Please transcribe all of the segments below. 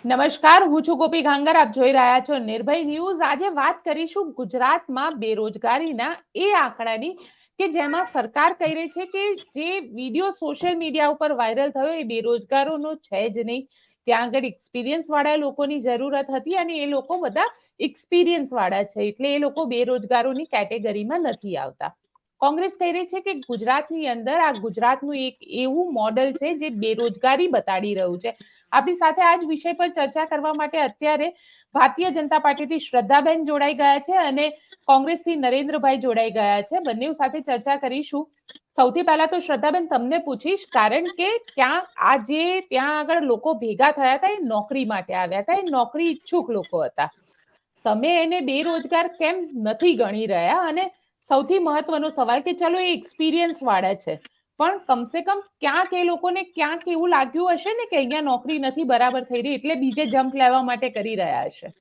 નમસ્કાર, હું છું ગોપી ઘાંગર. આપ જોઈ રહ્યા છો નિર્ભય ન્યૂઝ. આજે વાત કરીશું ગુજરાતમાં બેરોજગારીના એ આંકડાની કે જેમાં સરકાર કહી રહી છે કે જે વિડીયો સોશિયલ મીડિયા ઉપર વાયરલ થયો એ બેરોજગારોનો છે જ નહીં. ત્યાં આગળ એક્સપિરિયન્સ વાળા લોકોની જરૂરત હતી અને એ લોકો બધા એક્સપિરિયન્સ વાળા છે, એટલે એ લોકો બેરોજગારોની કેટેગરીમાં નથી આવતા. કોંગ્રેસ કહી રહી છે કે ગુજરાતની અંદર આ ગુજરાતનું એક એવું મોડેલ છે જે બેરોજગારી બતાડી રહ્યું છે. આપણી સાથે આ જ વિષય પર ચર્ચા કરવા માટે અત્યારે ભારતીય જનતા પાર્ટીથી શ્રદ્ધાબેન જોડાઈ ગયા છે અને કોંગ્રેસથી નરેન્દ્રભાઈ જોડાઈ ગયા છે. બંને સાથે ચર્ચા કરીશું. સૌથી પહેલા તો શ્રદ્ધાબેન તમને પૂછીશ, કારણ કે ત્યાં આગળ લોકો ભેગા થયા હતા એ નોકરી માટે આવ્યા હતા, એ નોકરી ઈચ્છુક લોકો હતા. તમે એને બેરોજગાર કેમ નથી ગણી રહ્યા? અને સૌથી મહત્વનો સવાલ કે ચલો એ એક્સપિરિયન્સ વાળા છે, પણ કમસે કમ ક્યાંક એ લોકોને ક્યાંક એવું લાગ્યું હશે ને કે અહીંયા નોકરી નથી બરાબર થઈ રહી, એટલે બીજે જમ્પ લેવા માટે કરી રહ્યા હશે.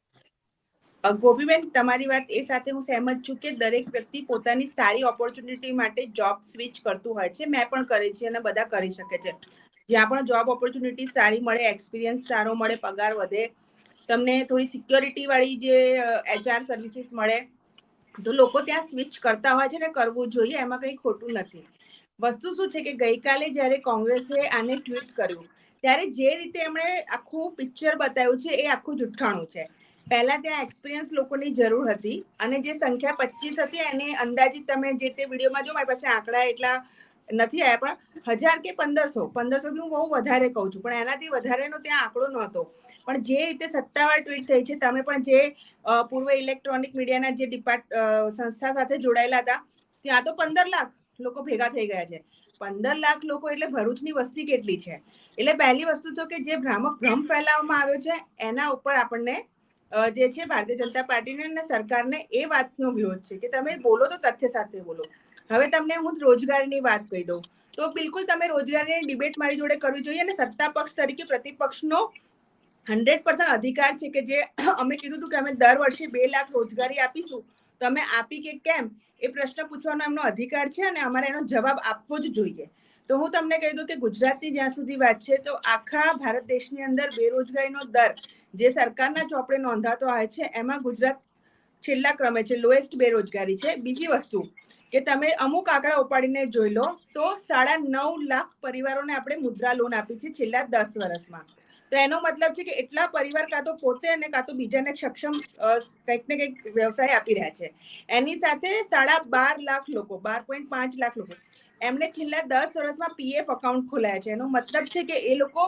ગોપીબેન, તમારી વાત એ સાથે હું સહેમત છું કે દરેક વ્યક્તિ પોતાની સારી ઓપોર્ચ્યુનિટી માટે જોબ સ્વિચ કરતું હોય છે. મેં પણ કરી છે અને બધા કરી શકે છે. જ્યાં પણ જોબ ઓપોર્ચ્યુનિટી સારી મળે, એક્સપિરિયન્સ સારો મળે, પગાર વધે, તમને થોડી સિક્યોરિટી વાળી જે HR સર્વિસીસ મળે, તો લોકો ત્યાં સ્વિચ કરતા હોય છે ને કરવું જોઈએ, એમાં કંઈ ખોટું નથી. વસ્તુ શું છે કે ગઈકાલે જ્યારે કોંગ્રેસે આને ટ્વીટ કર્યું ત્યારે જે રીતે એમણે આખું પિક્ચર બતાવ્યું છે એ આખું જુઠ્ઠાણું છે. પહેલા ત્યાં એક્સપિરિયન્સ લોકોની જરૂર હતી અને જે સંખ્યા 25 હતી એને અંદાજિત તમે જે તે વિડીયોમાં જો, મારી પાસે આંકડા એટલા નથી આવ્યા, પણ 1000 કે 1500 હું બહુ વધારે કહું છું, પણ એનાથી વધારેનો ત્યાં આંકડો નહોતો. પણ જે રીતે સત્તાવાર ટ્વીટ થઈ છે, તમે પણ જે પૂર્વ ઇલેક્ટ્રોનિક મીડિયાના જે સંસ્થા સાથે જોડાયેલા હતા, ત્યાં તો 15 લાખ લોકો ભેગા થઈ ગયા છે. 15 લાખ લોકો એટલે ભરૂચની વસ્તી કેટલી છે? એટલે પહેલી વસ્તુ તો કે જે ભ્રામક ભ્રમ ફેલાવવામાં આવ્યો છે એના ઉપર આપણને જે છે ભારતીય જનતા પાર્ટીને અને સરકારને એ વાતનો વિરોધ છે કે તમે બોલો તો તથ્ય સાથે બોલો. હવે તમને હું રોજગારીની વાત કહી દઉં તો બિલકુલ તમે રોજગારીની ડિબેટ મારી જોડે કરવી જોઈએ અને સત્તા પક્ષ તરીકે પ્રતિપક્ષનો 100% અધિકાર છે કે જે અમે કીધું હતું કે અમે દર વર્ષે 2 લાખ રોજગારી આપીશું, તમે આપી કે કેમ એ પ્રશ્ન પૂછવાનો એમનો અધિકાર છે અને અમારે એનો જવાબ આપવો જ જોઈએ. તો હું તમને કહી દઉં કે ગુજરાતની જ્યાં સુધી વાત છે તો આખા ભારત દેશની અંદર બેરોજગારીનો દર જે સરકારના ચોપડે નોંધાતો આવે છે એમાં ગુજરાત છેલ્લા ક્રમે છે, લોએસ્ટ બેરોજગારી છે. બીજી વસ્તુ કે તમે અમુક આંકડા ઉપાડીને જોઈ લો તો 9.5 લાખ પરિવારોને આપણે મુદ્રા લોન આપી છે છેલ્લા 10 વર્ષમાં. તો એનો મતલબ છે કે એટલા પરિવાર કાં તો પોતે અને કાં તો બીજાને સક્ષમ કંઈક ને કંઈક વ્યવસાય આપી રહ્યા છે. એની સાથે 12.5 લાખ લોકો, 12.5 લાખ લોકો એમને છેલ્લા 10 વર્ષમાં PF એકાઉન્ટ ખોલાયા છે. એનો મતલબ છે કે એ લોકો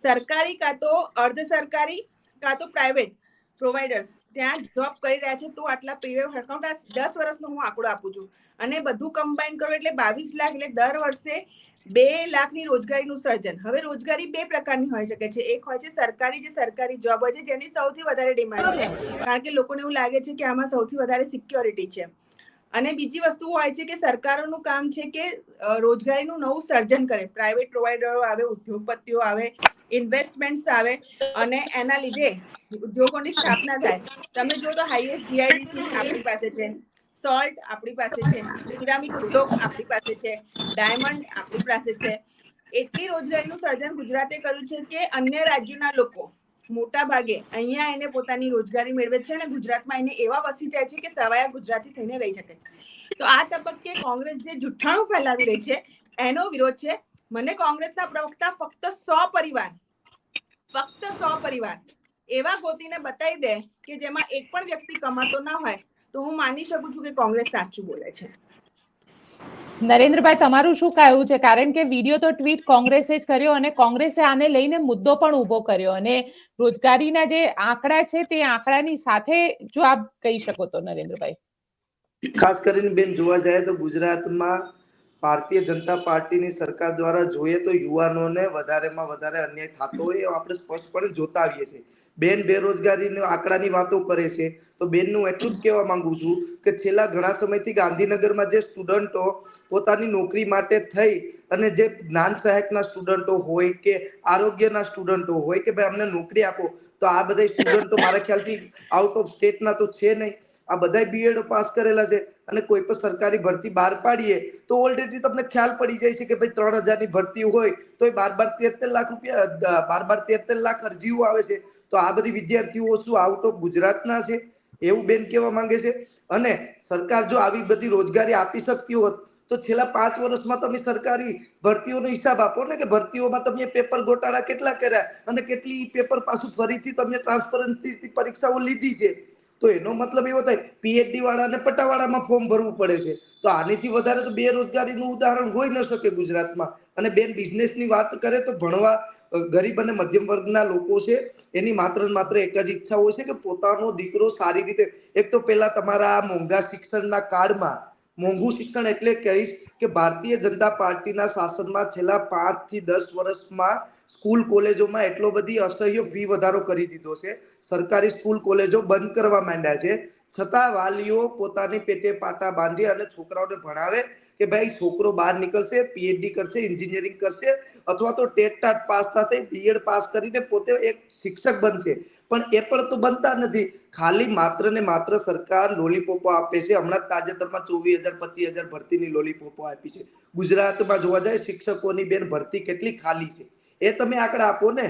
સરકારી કાં તો અર્ધ સરકારી કાં તો પ્રાઇવેટ પ્રોવાઈડર્સ ત્યાં જોબ કરી રહ્યા છે. તો આટલા PF એકાઉન્ટ 10 વર્ષનો હું આંકડો આપું છું અને બધું કમ્બાઈન કરો એટલે 22 લાખ, એટલે દર વર્ષે 2 લાખની રોજગારીનું સર્જન. હવે રોજગારી 2 પ્રકારની હોઈ શકે છે. એક હોય છે સરકારી, જે સરકારી જોબ હોય છે જેની સૌથી વધારે ડિમાન્ડ છે કારણ કે લોકોને એવું લાગે છે કે આમાં સૌથી વધારે સિક્યોરિટી છે. અને બીજી વસ્તુ હોય છે કે સરકારોનું કામ છે કે રોજગારીનું નવું સર્જન કરે, પ્રાઇવેટ પ્રોવાઈડરો આવે, ઉદ્યોગપતિઓ આવે, ઇન્વેસ્ટમેન્ટ્સ આવે અને એના લીધે ઉદ્યોગોની સ્થાપના થાય. તમે જો તો હાઈએસ્ટ GIDC આપણી પાસે છે, સોલ્ટ આપણી પાસે છે, સિરામિક ઉદ્યોગ આપણી પાસે છે, ડાયમંડ આપણી પાસે છે. એટલી રોજગારીનું સર્જન ગુજરાતે કર્યું છે કે અન્ય રાજ્યોના લોકો મોટા ભાગે અહીંયા એને પોતાની રોજગારી મેળવે છે અને ગુજરાતમાં એને એવા વસી જાય છે કે સવાયા ગુજરાતી થઈને રહી શકે છે. તો આ તબક્કે કોંગ્રેસ જે જુઠ્ઠાણું ફેલાવી રહી છે એનો વિરોધ છે. મને કોંગ્રેસના પ્રવક્તા ફક્ત 100 પરિવાર એવા ગોતીને બતાવી દે કે જેમાં એક પણ વ્યક્તિ કમાતો ના હોય તો હું માની શકું છું કે કોંગ્રેસ સાચું બોલે છે. નરેન્દ્રભાઈ, તમારું શું કહેવું છે? કારણ કે વિડીયો તો ટ્વીટ કોંગ્રેસે જ કર્યો અને કોંગ્રેસે આને લઈને મુદ્દો પણ ઉભો કર્યો અને રોજગારીના જે આંકડા છે તે આંકડાની સાથે જો આપ કહી શકો તો નરેન્દ્રભાઈ. ખાસ કરીને બેન જોવા જાય તો ગુજરાતમાં ભારતીય જનતા પાર્ટીની સરકાર દ્વારા જોઈએ તો યુવાનોને વધારેમાં વધારે અન્યાય થતો હોય એ આપણે સ્પષ્ટપણે જોતા આવીએ છીએ. બેન બેરોજગારીની આંકડાની વાતો કરે છે તો બેનનું એટલું જ કહેવા માંગુ છું કે છેલ્લા ઘણા સમયથી ગાંધીનગરમાં જે સ્ટુડન્ટો પોતાની નોકરી માટે થઈ અને જે જ્ઞાન સહાયકના સ્ટુડન્ટો હોય કે આરોગ્યના સ્ટુડન્ટો હોય કે ભાઈ અમને નોકરી આપો, તો આ બધા સ્ટુડન્ટો મારા ખ્યાલથી આઉટ ઓફ સ્ટેટના તો છે નહીં. આ બધા BEd પાસ કરેલા છે અને કોઈ પણ સરકારી ભરતી બહાર પાડીએ તો ઓલરેડી તમને ખ્યાલ પડી જાય છે કે ભાઈ 3000 ની ભરતી હોય તો 12-13 લાખ રૂપિયા 12-13 લાખ અરજીઓ આવે છે. તો આ બધી વિદ્યાર્થીઓ શું આઉટ ઓફ ગુજરાતના છે એવું બેન કહેવા માંગે છે? અને સરકાર જો આવી બધી રોજગારી આપી શકતી હોત તો છેલ્લા 5 વર્ષમાં તમે સરકારી ભરતીઓનો હિસાબ આપો ને, કે ભરતીઓમાં તમે પેપર ગોટાળા કેટલા કર્યા અને કેટલી પેપર પાછું ફરીથી તમે ટ્રાન્સપરન્સી પરીક્ષાઓ લીધી છે. તો એનો મતલબ એવો થાય પીએચડી વાળાને પટાવાળામાં ફોર્મ ભરવું પડે છે. તો આનીથી વધારે તો બેરોજગારીનું ઉદાહરણ હોઈ ન શકે ગુજરાતમાં. અને બેન બિઝનેસની વાત કરે તો ભણવા ગરીબ અને મધ્યમ વર્ગના લોકો છે એની માત્ર ને માત્ર એક જ ઈચ્છા હોય છે કે પોતાનો દીકરો સારી રીતે, એક તો પેલા તમારા આ મોંઘા શિક્ષણના કાળમાં, મોંઘું શિક્ષણ એટલે કહીશ કે ભારતીય જનતા પાર્ટીના શાસનમાં છેલ્લા 5 થી 10 વર્ષમાં સ્કૂલ કોલેજોમાં એટલો બધી અસહ્ય ફી વધારો કરી દીધો છે. સરકારી સ્કૂલ કોલેજો બંધ કરવા માંડ્યા છે. છતાં વાલીઓ પોતાની પેટે પાટા બાંધી અને છોકરાઓને ભણાવે કે ભાઈ છોકરો બહાર નીકળશે, પીએચડી કરશે, એન્જિનિયરિંગ કરશે, અથવા તો ટેટ ટાટ પાસ થશે, બીએડ પાસ કરીને પોતે એક શિક્ષક બનશે. પણ એ પણ તો બનતા નથી. ખાલી માત્ર ને માત્ર સરકાર લોલીપોપો આપે છે. હમણાં તાજેતરમાં 24,000 25,000 ભરતીની લોલીપોપો આપી છે. ગુજરાતમાં જોવા જાય શિક્ષકોની બેન ભરતી કેટલી ખાલી છે એ તમે આંકડા આપો ને.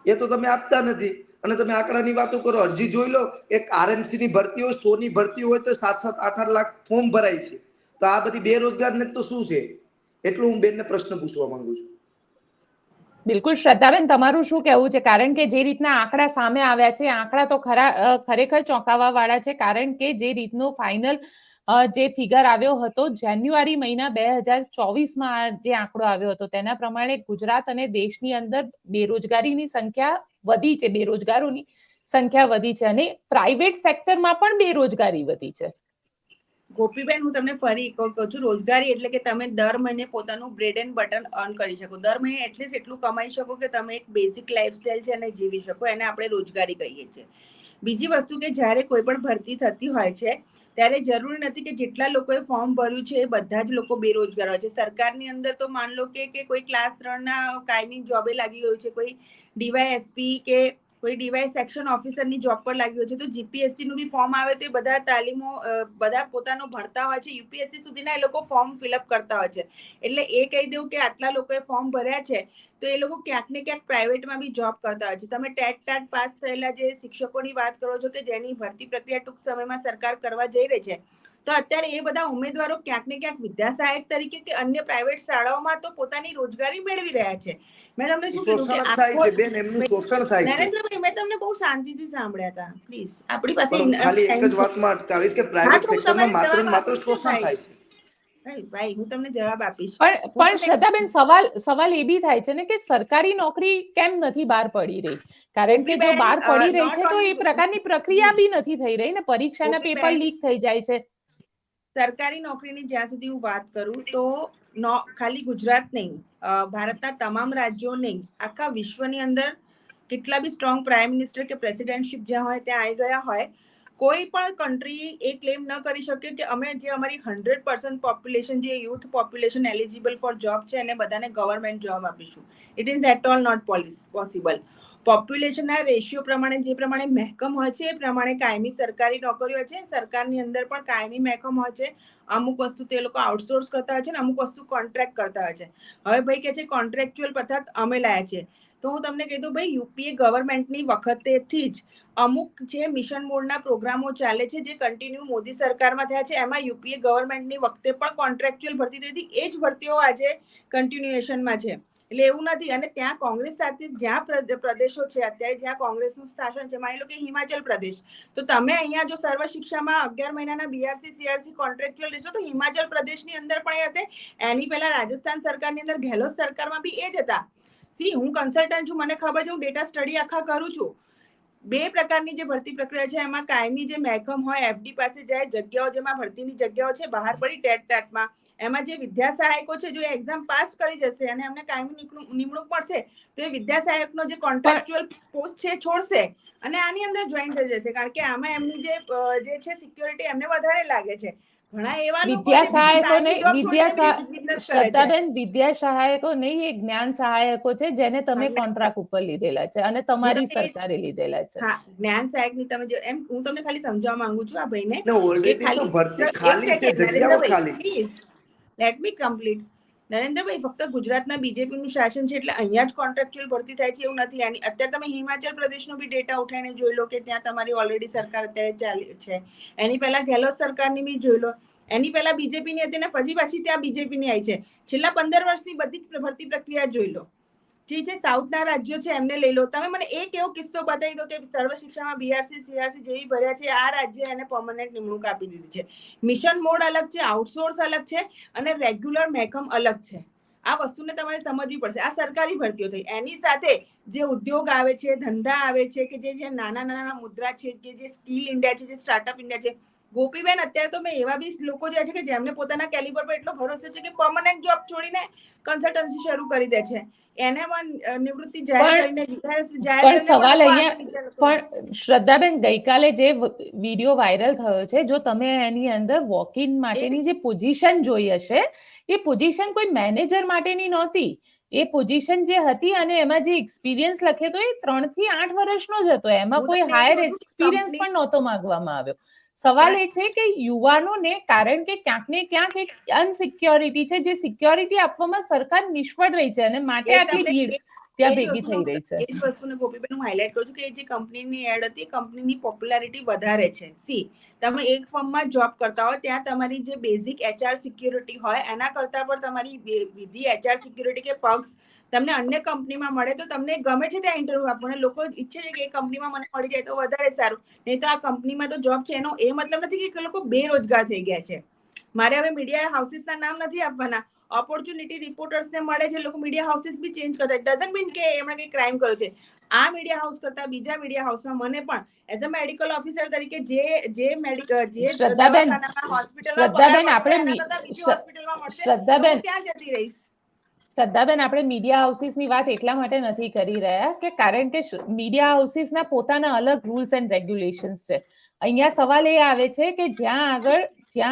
એ તો તમે આપતા નથી. અને તમે આંકડાની વાતો કરો, અરજી જોઈ લો, એક આરએમસી ની ભરતી હોય, 100 ની ભરતી હોય તો 7-7 8-8 લાખ ફોર્મ ભરાય છે. તો આ બધી બેરોજગારને તો શું છે? એટલું હું બેનને પ્રશ્ન પૂછવા માંગુ છું. બિલકુલ શ્રદ્ધાબેન, તમારું શું કહેવું છે? કારણ કે જે રીતના આંકડા સામે આવ્યા છે, આંકડા તો ખરેખર ચોંકાવવા વાળા છે. કારણ કે જે રીતનો ફાઇનલ જે ફિગર આવ્યો હતો જાન્યુઆરી મહિના 2024માં જે આંકડો આવ્યો હતો તેના પ્રમાણે ગુજરાત અને દેશની અંદર બેરોજગારીની સંખ્યા વધી છે, બેરોજગારોની સંખ્યા વધી છે અને પ્રાઇવેટ સેક્ટરમાં પણ બેરોજગારી વધી છે. ગોપીબેન, હું તમને ફરી કહું છું, રોજગારી એટલે કે તમે દર મહિને પોતાનું બ્રેડ એન્ડ બટન અર્ન કરી શકો. દર મહિને એટલીસ્ટ એટલું કમાઈ શકો કે તમે એક બેઝિક લાઈફસ્ટાઈલ છે અને જીવી શકો. એને આપણે રોજગારી કહીએ છીએ. બીજી વસ્તુ કે જ્યારે કોઈ પણ ભરતી થતી હોય છે ત્યારે જરૂરી નથી કે જેટલા લોકોએ ફોર્મ ભર્યું છે એ બધા જ લોકો બેરોજગાર હોય છે. સરકારની અંદર તો માન લો કે કોઈ ક્લાસ 3ના કાયમી જોબે લાગી ગયું છે, કોઈ ડીવાયએસપી કે કોઈ ડીવાય સેક્શન ઓફિસરની જોબ પર લાગ્યો છે, તો જીપીએસસી નું બી ફોર્મ આવે તો એ બધા તાલીમો બધા પોતાનું ભણતા હોય છે. યુપીએસસી સુધીના એ લોકો ફોર્મ ફિલઅપ કરતા હોય છે. એટલે એ કહી દઉં કે આટલા લોકોએ ફોર્મ ભર્યા છે તો એ લોકો ક્યાંક ને ક્યાંક પ્રાઇવેટમાં બી જોબ કરતા હોય છે. તમે ટેટ ટાટ પાસ થયેલા જે શિક્ષકોની વાત કરો છો કે જેની ભરતી પ્રક્રિયા ટૂંક સમયમાં સરકાર કરવા જઈ રહી છે, તો અત્યારે એ બધા ઉમેદવારો ક્યાંક ને ક્યાંક વિદ્યા સહાયક તરીકે કે અન્ય પ્રાઇવેટ શાળાઓમાં તો પોતાની રોજગારી મેળવી રહ્યા છે. મેં તમને શું કીધું કે થાય છે બેન, એમનું શોષણ થાય છે. નરેન્દ્રભાઈ, મેં તમને બહુ શાંતિથી સાંભળ્યા હતા. પ્લીઝ, આપણી પાસે પણ ખાલી એક જ વાતમાં અટકાવીશ કે પ્રાઇવેટ સેક્ટરમાં માત્ર ને માત્ર શોષણ થાય છે. ભાઈ, હું તમને જવાબ આપીશ. પણ શ્રદ્ધાબેન, સવાલ એ બી થાય છે ને કે સરકારી નોકરી કેમ નથી બહાર પડી રહી? કારણ કે જો બહાર પડી રહી છે તો એ પ્રકારની પ્રક્રિયા બી નથી થઈ રહી ને, પરીક્ષાના પેપર લીક થઈ જાય છે. સરકારી નોકરીની જ્યાં સુધી હું વાત કરું તો ખાલી ગુજરાત નહીં, ભારતના તમામ રાજ્યો નહીં, આખા વિશ્વની અંદર કેટલા બી સ્ટ્રોંગ પ્રાઇમ મિનિસ્ટર કે પ્રેસિડેન્ટશિપ જ્યાં હોય ત્યાં આવી ગયા હોય, કોઈ પણ કન્ટ્રી એ ક્લેમ ન કરી શકે કે અમે જે અમારી 100% પોપ્યુલેશન, જે youth population eligible for job છે એને બધાને ગવર્મેન્ટ જોબ આપીશું. It is at all not possible. પોપ્યુલેશનના રેશિયો પ્રમાણે જે પ્રમાણે મહેકમ હોય છે એ પ્રમાણે કાયમી સરકારી નોકરીઓ હોય છે. સરકારની અંદર પણ કાયમી મહેકમ હોય છે. અમુક વસ્તુ તે લોકો આઉટસોર્સ કરતા હોય છે ને અમુક વસ્તુ કોન્ટ્રાક્ટ કરતા હોય છે. હવે ભાઈ કે છે કોન્ટ્રાક્ચ્યુઅલ પદાર્થ અમે લાયા છે, તો હું તમને કહી દઉં ભાઈ, યુપીએ ગવર્મેન્ટની વખતેથી જ અમુક જે મિશન મોડના પ્રોગ્રામો ચાલે છે જે કન્ટિન્યુ મોદી સરકારમાં થયા છે, એમાં યુપીએ ગવર્મેન્ટની વખતે પણ કોન્ટ્રાક્ચ્યુઅલ ભરતી થઈ હતી. એ જ ભરતીઓ આજે કન્ટિન્યુએશનમાં છે. એટલે એવું નથી. અને ત્યાં કોંગ્રેસ સાથે જ્યાં પ્રદેશો છે અત્યારે જ્યાં કોંગ્રેસનું શાસન છે, માની લો કે હિમાચલ પ્રદેશ, તો તમે અહીંયા જો સર્વ શિક્ષામાં 11 મહિનાના બીઆરસી સીઆરસી કોન્ટ્રાક્ચ્યુઅલ રહેશો તો હિમાચલ પ્રદેશની અંદર પણ એ હશે. એની પહેલા રાજસ્થાન સરકારની અંદર ગેહલોત સરકારમાં બી એ જ હતા. સી, હું કન્સલ્ટન્ટ છું, મને ખબર છે, હું ડેટા સ્ટડી આખા કરું છું. 2 પ્રકારની જે ભરતી પ્રક્રિયા છે એમાં કાયમી જે મહેકમ હોય એફડી પાસે જાય, જગ્યાઓ જેમાં ભરતીની જગ્યાઓ છે બહાર પડી ટેટ ટાટમાં, એમાં જે વિદ્યા સહાયકો છે જો એક્ઝામ પાસ કરી જશે અને એમને કાયમી નિમણૂક મળશે તો એ વિદ્યા સહાયકનો જે કોન્ટ્રાક્ચ્યુઅલ પોસ્ટ છે છોડશે અને આની અંદર જોઈન થઈ જશે. કારણ કે આમાં એમની જે છે સિક્યોરિટી એમને વધારે લાગે છે. ઘણા એવા લોકો વિદ્યા સહાયકો નહીં, શ્રદ્ધાબેન, વિદ્યા સહાયકો નહીં, એ જ્ઞાન સહાયકો છે જેને તમે કોન્ટ્રાક્ટ ઉપર લીધેલા છે અને તમારી સરકારે લીધેલા છે. હા, જ્ઞાન સહાયકની તમે એમ હું તમને ખાલી સમજાવવા માંગુ છું આ ભાઈને ઓલરેડી તો ભરતી ખાલી છે, જગ્યાઓ ખાલી. Please let me complete. Narendrabhai, ફક્ત ગુજરાતના બીજેપીનું શાસન છે એટલે અહીંયા જ કોન્ટ્રાક્ચ્યુઅલ ભરતી થાય છે એવું નથી. અત્યારે તમે હિમાચલ પ્રદેશનો બી ડેટા ઉઠાવીને જોઈ લો કે ત્યાં તમારી ઓલરેડી સરકાર અત્યારે ચાલી છે. એની પહેલા ગેહલોત સરકારની બી જોઈ લો, એની પહેલા બીજેપીની હતી ને પછી પાછી ત્યાં બીજેપીની આવી છે. છેલ્લા 15 વર્ષની બધી જ ભરતી પ્રક્રિયા જોઈ લો. જે છે સાઉથના રાજ્યો છે એમને લઈ લો. તમે મને એક એવો કિસ્સો બતાવી દો કે સર્વ શિક્ષામાં બીઆરસી સીઆરસી જેવી ભર્યા છે, આ રાજ્ય એને પરમનન્ટ નિમણૂક આપી દીધી છે. મિશન મોડ અલગ છે, આઉટસોર્સ અલગ છે અને રેગ્યુલર મહેકમ અલગ છે. આ વસ્તુને તમારે સમજવી પડશે. આ સરકારી ભરતીઓ થઈ. એની સાથે જે ઉદ્યોગ આવે છે, ધંધા આવે છે, કે જે નાના મુદ્રા છે, કે જે સ્કિલ ઇન્ડિયા છે, જે સ્ટાર્ટઅપ ઇન્ડિયા છે. ગોપીબેન, અત્યારે તો મેં એવા બી લોકો જોયા છે કે જેમને પોતાના કેલિબર પર એટલો ભરોસો છે કે પરમનન્ટ જોબ છોડીને કન્સલ્ટન્સી શરૂ કરી દે છે. એને પણ નિવૃત્તિ જાહેર કરીને પણ સવાલ અહીંયા પણ શ્રદ્ધાબેન, ગઈકાલે જે વિડીયો વાયરલ થયો છે, જો તમે એની અંદર વોક-ઇન માટેની જે પોઝિશન જોઈ હશે, એ પોઝિશન કોઈ મેનેજર માટેની નહોતી. એ પોઝિશન જે હતી અને એમાં જે એક્સપિરિયન્સ લખ્યો હતો એ 3 થી 8 વર્ષનો જ હતો. એમાં કોઈ હાયર એક્સપિરિયન્સ પણ નહોતો માંગવામાં આવ્યો. સવાલ એ છે કે યુવાનોને, કારણ કે ક્યાંક ને ક્યાંક એક અનસિક્યોરિટી છે, જે સિક્યોરિટી આપવામાં સરકાર નિષ્ફળ રહી છે અને માટે આટલી ભીડ ત્યાં ભેગી થઈ રહી છે. એ જ વસ્તુને ગોપીબેન હું હાઇલાઇટ કરું છું કે જે કંપનીની એડ હતી, કંપનીની પોપ્યુલારિટી વધારે છે. તમે એક ફર્મમાં જોબ કરતા હોય ત્યાં તમારી જે બેઝિક એચઆર સિક્યોરિટી હોય એના કરતા પણ તમારી વિધિ એચઆર સિક્યોરિટી કે પર્ક્સ તમને અન્ય કંપનીમાં મળે તો તમને ગમે છે ત્યાં ઇન્ટરવ્યુ આપવાનું. લોકો ઈચ્છે છે કે એ કંપનીમાં મને મળી જાય તો વધારે સારું, નહીં તો આ કંપનીમાં તો જોબ છે. એનો એ મતલબ નથી કે લોકો બેરોજગાર થઈ ગયા છે. મારે હવે મીડિયા હાઉસીસના નામ નથી આપવાના. ઓપોર્ચ્યુનિટી રિપોર્ટર્સને મળે છે, લોકો મીડિયા હાઉસીસ બી ચેન્જ કરતા. ઇટ ડઝન્ટ મીન કે એમણે કંઈ ક્રાઇમ કર્યો છે. આ મીડિયા હાઉસ કરતા બીજા મીડિયા હાઉસમાં મને પણ એઝ અ મેડિકલ ઓફિસર તરીકે જે મેડિકલ જે દવાખાનામાં હોસ્પિટલમાં પગાર મળે એના કરતા બીજી હોસ્પિટલમાં મળશે તો હું ત્યાં જતી રહીશ. શ્રદ્ધાબેન, આપણે મીડિયા હાઉસીસની વાત એટલા માટે નથી કરી રહ્યા કે કારણ કે મીડિયા હાઉસીસના પોતાના અલગ રૂલ્સ એન્ડ રેગ્યુલેશન્સ છે. અહીંયા સવાલ એ આવે છે કે જ્યાં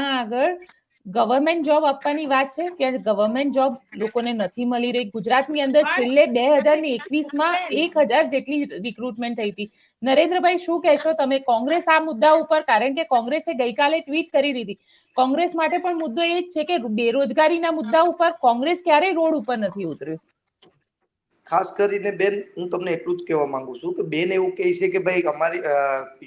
આગળ ગવર્મેન્ટ જોબ આપવાની વાત છે ત્યાં ગવર્મેન્ટ જોબ લોકોને નથી મળી રહી. ગુજરાતની અંદર છેલ્લે 2021માં 1000 જેટલી રિક્રુટમેન્ટ થઈ હતી. નરેન્દ્રભાઈ, શું કહેશો તમે? કોંગ્રેસ આ મુદ્દા ઉપર, કારણ કે કોંગ્રેસે ગઈકાલે ટ્વીટ કરી દીધી, કોંગ્રેસ માટે પણ મુદ્દો એ જ છે કે બેરોજગારીના મુદ્દા ઉપર કોંગ્રેસ ક્યારેય રોડ ઉપર નથી ઉતર્યું. ખાસ કરીને બેન, હું તમને એટલું જ કહેવા માંગુ છું કે બેન એવું કહે છે કે ભાઈ અમારી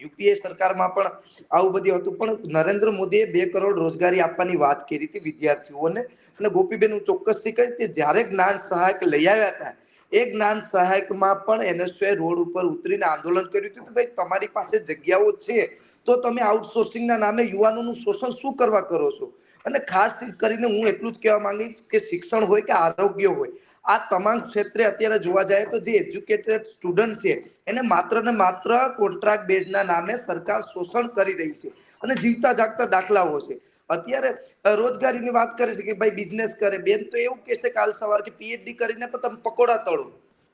યુપીએ સરકારમાં પણ આવું બધું હતું, પણ નરેન્દ્ર મોદીએ 2 કરોડ રોજગારી આપવાની વાત કરી હતી વિદ્યાર્થીઓને. અને ગોપીબેન, હું ચોક્કસથી કહીશ કે જ્યારે જ્ઞાન સહાયક લઈ આવ્યા હતા એ જ્ઞાન સહાયકમાં પણ એનએસયુએ રોડ ઉપર ઉતરીને આંદોલન કર્યું હતું કે ભાઈ તમારી પાસે જગ્યાઓ છે તો તમે આઉટસોર્સિંગના નામે યુવાનોનું શોષણ શું કરવા કરો છો? અને ખાસ કરીને હું એટલું જ કહેવા માંગીશ કે શિક્ષણ હોય કે આરોગ્ય હોય, આ તમામ ક્ષેત્રે અત્યારે જોવા જાય તો જે એજ્યુકેટેડ સ્ટુડન્ટ છે એને માત્ર ને માત્ર કોન્ટ્રાક્ટ બેઝના નામે સરકાર શોષણ કરી રહી છે અને જીવતા જાગતા દાખલાઓ છે. અત્યારે રોજગારીની વાત કરે છે કે ભાઈ બિઝનેસ કરે. બેન તો એવું કહેશે કાલ સવાર કે પીએચડી કરીને પણ તમે પકોડા તળો,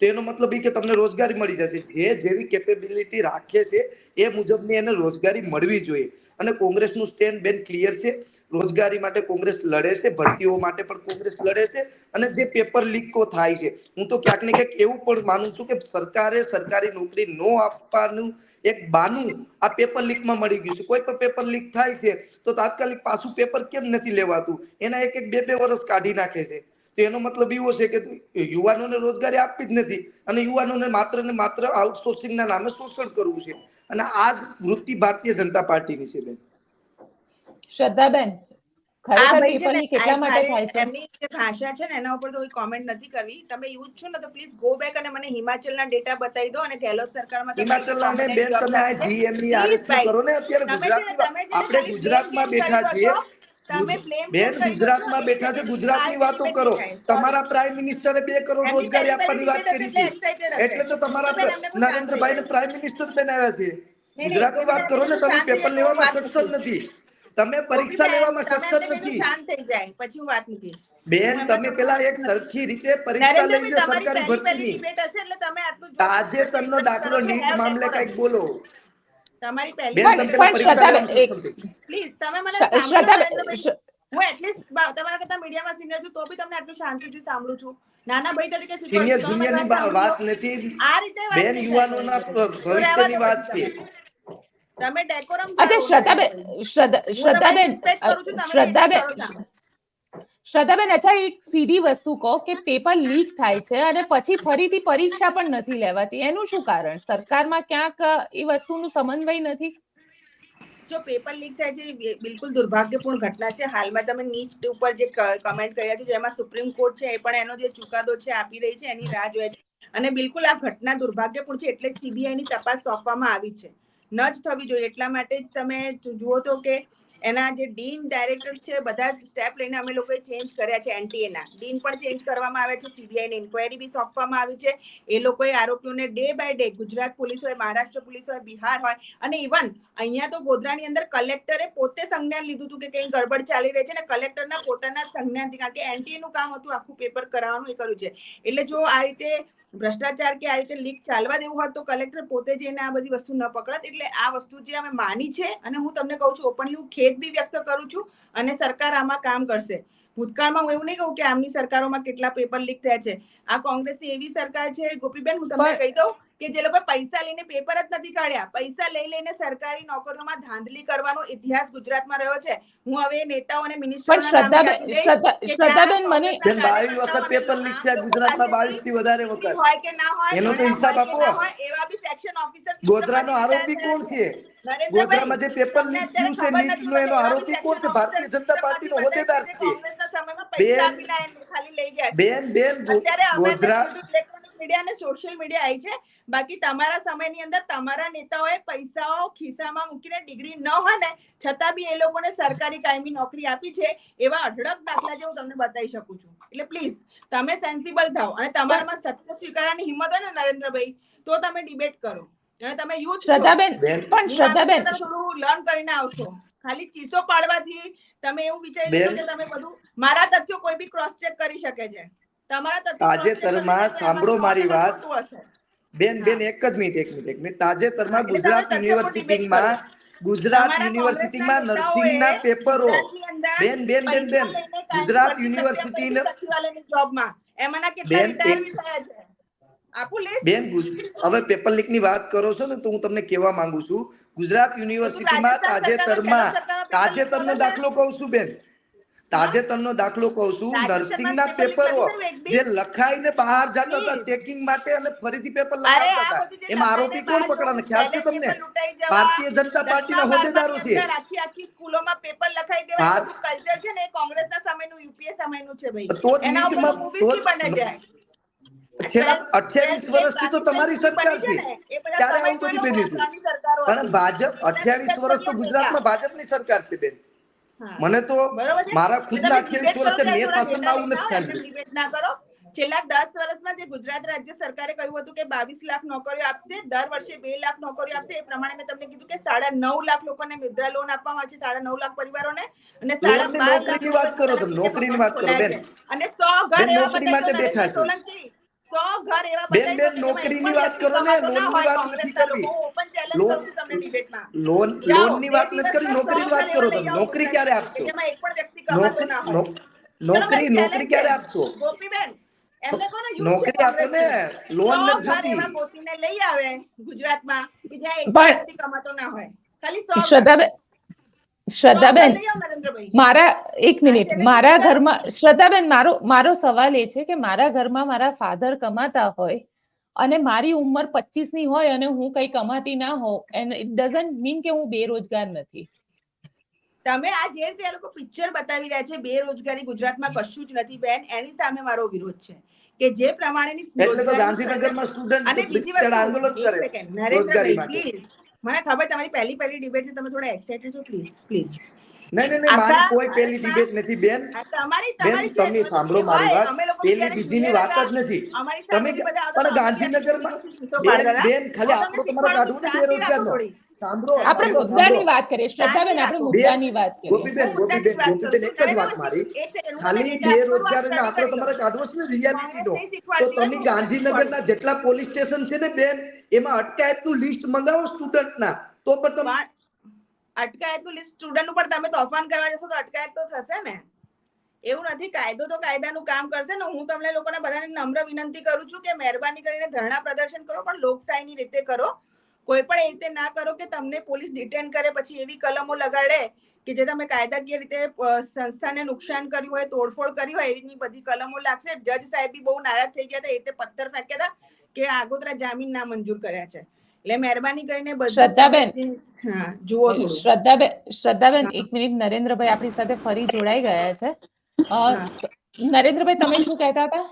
તો એનો મતલબ એ કે તમને રોજગારી મળી જશે. જે જેવી કેપેબિલિટી રાખે છે એ મુજબની એને રોજગારી મળવી જોઈએ. અને કોંગ્રેસનું સ્ટેન્ડ બેન ક્લિયર છે. રોજગારી માટે કોંગ્રેસ લડે છે, ભરતીઓ માટે પણ કોંગ્રેસ લડે છે. અને જે પેપર લીકો થાય છે, હું તો ક્યાંક ને ક્યાંક એવું પણ માનું છું કે સરકારે સરકારી નોકરી ન આપવાનું એક બાનું આ પેપર લીકમાં મળી ગયું છે. કોઈ પણ પેપર લીક થાય છે તો તાત્કાલિક પાછું પેપર કેમ નથી લેવાતું, એના 1-2 વર્ષ કાઢી નાખે છે. તો એનો મતલબ એવો છે કે યુવાનોને રોજગારી આપવી જ નથી અને યુવાનોને માત્ર ને માત્ર આઉટસોર્સિંગના નામે શોષણ કરવું છે. અને આ જ વૃત્તિ ભારતીય જનતા પાર્ટીની છે બેન. શ્રદ્ધાબેન, ખરેખર પેપર લીક એટલા માટે થાય છે. એમની જે ભાષા છે ને એના ઉપર તો કોઈ કોમેન્ટ નથી કરવી. તમે યુઝ છો ને તો પ્લીઝ ગો બેક અને મને હિમાચલના ડેટા બતાવી દો અને ગેહલોત સરકારમાં હિમાચલના ને બેન તમે આ જીએમની આરએસની કરો ને. અત્યારે ગુજરાતની આપણે ગુજરાતમાં બેઠા છીએ બેન, ગુજરાતમાં બેઠા છે, ગુજરાતની વાતો કરો. તમારા પ્રાઇમ મિનિસ્ટરે 2 કરોડ રોજગારી આપવાની વાત કરી હતી એટલે તો તમારા નરેન્દ્રભાઈને પ્રાઇમ મિનિસ્ટર બનાવ્યા છે. ગુજરાતની વાત કરો ને. તમે પેપર લેવામાં સક્ષમ નથી, તમે પરીક્ષા લેવામાં સક્ષમ નથી. શાંત થઈ જાય પછી હું વાત મૂકીશ. બેન, તમે પેલા એક સરખી રીતે પરીક્ષા લઈ લો સરકારી ભરતીની. તાજેતરનો દાખલો નીટ મામલે કંઈક બોલો. તમારી પહેલી બેન, તમે પેલા પરીક્ષા લેવામાં સક્ષમ નથી. પ્લીઝ તમે મને સાંભળો. હું એટલીસ્ટ તમારા કરતા મીડિયામાં સિનિયર છું તો બી તમને આટલું શાંતિથી સાંભળું છું. નાના ભાઈ તરીકે સિનિયર જુનિયરની વાત નથી આ રીતે બેન, યુવાનોના ભવિષ્યની વાત છે. તમે ડેકોરમ અચ્છા શ્રદ્ધાબેન, શ્રદ્ધાબેન, અચ્છા એક સીધી વસ્તુ કહો કે પેપર લીક થાય છે અને પછી ફરીથી પરીક્ષા પણ નથી લેવાતી, એનું શું કારણ? સરકારમાં ક્યાંક એ વસ્તુનું સમન્વય નથી? જો પેપર લીક થાય છે બિલકુલ દુર્ભાગ્યપૂર્ણ ઘટના છે. હાલમાં તમે નીટ ઉપર જે કમેન્ટ કર્યા છે જેમાં સુપ્રીમ કોર્ટ છે એ પણ એનો જે ચુકાદો છે આપી રહી છે, એની રાહ જોવે છે. અને બિલકુલ આ ઘટના દુર્ભાગ્યપૂર્ણ છે, એટલે સીબીઆઈ ની તપાસ સોંપવામાં આવી છે. ન જ થવી જોઈએ. એટલા માટે જ તમે જુઓ તો કે એના જે ડીન ડાયરેક્ટર છે બધા જ સ્ટેપ લઈને અમે લોકોએ ચેન્જ કર્યા છે. એનટીએ ના ડીન પણ ચેન્જ કરવામાં આવે છે, સીબીઆઈ ને ઇન્ક્વાયરી બી સોંપવામાં આવી છે. એ લોકોએ આરોપીઓને day by day Gujarat police હોય, મહારાષ્ટ્ર પોલીસ હોય, બિહાર હોય, અને ઇવન અહીંયા તો ગોધરાની અંદર કલેક્ટરે પોતે સંજ્ઞાન લીધું હતું કે કંઈ ગડબડ ચાલી રહી છે, ને કલેક્ટરના પોતાના સંજ્ઞાનથી, કારણ કે એનટીએ નું કામ હતું આખું પેપર કરાવવાનું એ કર્યું છે. એટલે જો આ રીતે ભ્રષ્ટાચાર કે આ રીતે લીક ચાલવા દેવું હોત તો કલેક્ટર પોતે જઈને આ બધી વસ્તુ ન પકડત. એટલે આ વસ્તુ જે અમે માની છે, અને હું તમને કહું છું ઓપનલી, હું ખેદ બી વ્યક્ત કરું છું, અને સરકાર આમાં કામ કરશે. ભૂતકાળમાં હું એવું નહીં કહું કે આમની સરકારોમાં કેટલા પેપર લીક થયા છે. આ કોંગ્રેસની એવી સરકાર છે ગોપીબેન, હું તમને કહી દઉં કે જે લોકો પૈસા લઈને પેપર જ નથી કાઢ્યા, પૈસા લઈ લઈને સરકારી નોકરીઓમાં ધાંધલી કરવાનો ઇતિહાસ ગુજરાતમાં રહ્યો છે. હું હવે નેતાઓ અને મિનિસ્ટરોના નામ આપી દઈશ કે શ્રદ્ધાબેન, મને બેન 22 વખત પેપર લીક થયા ગુજરાતમાં, 22 થી વધારે વખત. હોય કે ના હોય, એનો તો હિસાબ આપો. એવા બી સેક્શન ઓફિસર ગોધરાનો આરોપી કોણ છે? ગોધરામાં જે પેપર લીક થયું છે નીટ નો, એનો આરોપી કોણ છે? ભારતીય જનતા પાર્ટીનો હોદ્દેદાર છે. કોંગ્રેસના સમયમાં પૈસા આપીને ખાલી લઈ ગયા છે. બેન અત્યારે ગોધરા ઇલેક્ટ્રોનિક મીડિયા અને સોશિયલ મીડિયા આવી છે. બાકી તમારા સમયની અંદર તમારા નેતાઓએ પૈસાઓ ખિસ્સામાં મૂકીને ડિગ્રી ન હોય ને છતાં બી એ લોકોને સરકારી કાયમી નોકરી આપી છે. એવા અઢળક દાખલા જે હું તમને બતાવી શકું છું. એટલે પ્લીઝ તમે સેન્સિબલ થાઓ, અને તમારામાં સત્ય સ્વીકારવાની હિંમત હોય ને નરેન્દ્રભાઈ, તો તમે ડિબેટ કરો. અને તમે યુથ છો, શ્રદ્ધાબેન, પણ શ્રદ્ધાબેન થોડું લર્ન કરીને આવશો. ખાલી ચીસો પાડવાથી તમે એવું વિચારી લેશો કે તમે બધું, મારા તથ્યો કોઈ બી ક્રોસ ચેક કરી શકે છે. તમારા તથ્યો તાજેતરમાં સાંભળો મારી વાત બેન, એક જ મિનિટ. તાજેતરમાં ગુજરાત યુનિવર્સિટીમાં નર્સિંગના પેપરો, બેન ગુજરાત યુનિવર્સિટી જોબમાં એમાંના કેટલા રિટાયર બી થયા છે. આપું લિસ્ટ બેન, હવે પેપર લીક ની વાત કરો છો ને, તો હું તમને કહેવા માંગુ છું, ગુજરાત યુનિવર્સિટીમાં તાજેતરનો દાખલો કહું છું બેન, તાજેતરનો દાખલો કહું છું. નર્સિંગના પેપરો જે લખાઈને બહાર જતા હતા ચેકિંગ માટે અને ફરીથી પેપર લખાવતા હતા, એમાં આરોપી કોણ પકડાને ખ્યાલ છે તમને? ભારતીય જનતા પાર્ટીના હોદ્દેદારો છે. આખી સ્કૂલોમાં પેપર લખાઈ દેવા બધું કલ્ચર છે ને, એ કોંગ્રેસના સમયનું, યુપીએ સમયનું છે ભાઈ. તો એના ઉપર મૂવીઝ બી બને જાય. છેલ્લા 28 વર્ષથી તો તમારી સરકાર છે, ત્યારે આવું બધું બન્યું હતું. પણ ભાજપ 28 વર્ષ તો ગુજરાતમાં ભાજપની સરકાર છે બેન. મને તો મારા ખુદના 28 વર્ષ મેં શાસનમાં આવું નથી ચાલ્યું. ડિબેટ ના કરો. છેલ્લા 10 વર્ષમાં જે ગુજરાત રાજ્ય સરકારે કહ્યું હતું કે 22 લાખ નોકરીઓ આપશે, દર વર્ષે 2 લાખ નોકરીઓ આપશે, એ પ્રમાણે મેં તમને કીધું કે 9.5 લાખ લોકોને મુદ્રા લોન આપવામાં આવે છે, 9.5 લાખ પરિવારોને, અને 12.5 લાખ નોકરીની વાત કરો તમે, નોકરીની વાત કરો બેન. અને 100 ઘર એવા નોકરી માટે બેઠા છે. સોલંકી 100 ઘર એવા બેન નોકરીની વાત કરો ને, લોનની વાત નથી કરવી. ઓપન ચેલેન્જ કરું છું તમને ડિબેટમાં. લોનની વાત નથી કરવી, નોકરીની વાત કરો તમે. નોકરી ક્યારે આપશો? જેમાં એક પણ વ્યક્તિ કમાતો ના હોય. નોકરી ક્યારે આપશો? ગોપીબેન, એમને કોને યુથ નોકરી આપો ને, લોન નથી જોતી. એવા ગોતીને લઈ આવે ગુજરાતમાં કે જ્યાં એક પણ વ્યક્તિ કમાતો ના હોય. ખાલી 100. શ્રદ્ધાબેન, મારા એક મિનિટ, મારા ઘરમાં શ્રદ્ધાબેન, મારો સવાલ એ છે કે મારા ઘરમાં મારા ફાધર કમાતા હોય અને મારી ઉંમર 25 ની હોય અને હું કઈ કમાતી ના હોઉં, એન્ડ ઇટ ડઝન્ટ મીન કે હું બેરોજગાર નથી. તમે આ જે રીતે લોકો પિક્ચર બતાવી રહ્યા છે બેરોજગારી ગુજરાતમાં કશું જ નથી બેન, એની સામે મારો વિરોધ છે કે જે પ્રમાણેની એટલે તો ગાંધીનગરમાં સ્ટુડન્ટ આંદોલન કરે નરેન્દ્રભાઈ પ્લીઝ, મને ખબર તમારી પહેલી ડિબેટ છે, તમે થોડા એક્સાઇટેડ છો, પ્લીઝ. નહીં, મારી કોઈ પહેલી ડિબેટ નથી બેન. બેન તમે સાંભળો મારી વાત, પહેલી બીજીની વાત જ નથી. તમે પણ ગાંધીનગરમાં બેન ખાલી આપણો તમારે કાઢવું ને બેરોજગારનો. સાંભળો, આપણે મુદ્દાની વાત કરીએ શ્રદ્ધાબેન, આપણે મુદ્દાની વાત કરીએ. ગોપીબેન એક જ વાત મારી, ખાલી બેરોજગારીનો આંકડો તમારે કાઢવો છે ને રિયાલિટીનો, તો તમે ગાંધીનગરના જેટલા પોલીસ સ્ટેશન છે ને બેન, એમાં અટકાયતનું લિસ્ટ મંગાવો સ્ટુડન્ટના, તો પણ તમે અટકાયતનું લિસ્ટ સ્ટુડન્ટ ઉપર તમે તોફાન કરવા જશો તો અટકાયત તો થશે ને. એવું નથી, કાયદો તો કાયદાનું કામ કરશે ને. હું તમને લોકોને બધાને નમ્ર વિનંતી કરું છું કે મહેરબાની કરીને ધરણા પ્રદર્શન કરો, પણ લોકશાહીની રીતે કરો. કોઈ પણ એ રીતે ના કરો કે તમને પોલીસ ડિટેન કરે, પછી એવી કલમો લગાડે કે જે તમે કાયદાકીય રીતે સંસ્થાને નુકસાન કર્યું હોય, તોડફોડ કરી હોય, એની બધી કલમો લાગશે. જજ સાહેબ બી બહુ નારાજ થઈ ગયા હતા, એટલે પથ્થર ફેંક્યા હતા કે આગોતરા જામીન ના મંજૂર કર્યા છે. એટલે મહેરબાની કરીને બધું શ્રદ્ધાબેન, જુઓ થોડું. શ્રદ્ધાબેન 1 મિનિટ, નરેન્દ્રભાઈ આપણી સાથે ફરી જોડાઈ ગયા છે. નરેન્દ્રભાઈ, તમે શું કહેતા હતા?